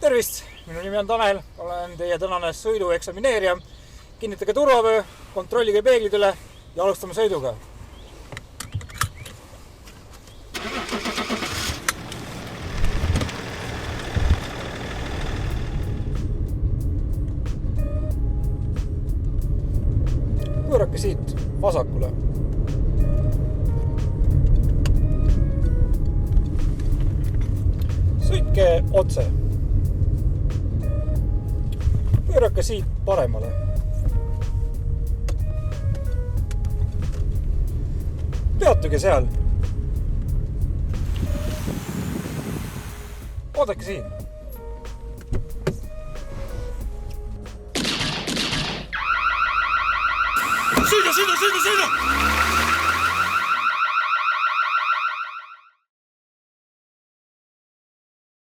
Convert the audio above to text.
Tervist! Minu nimi on Tanel, olen teie tänane sõidueksamineerija. Kinnitage turvavöö, kontrollige peeglid üle ja alustame sõiduga. Pöörake siit vasakule. Sõitke otse. Pöörake siit paremale. Peatuge seal. Oodake siin. Sõida!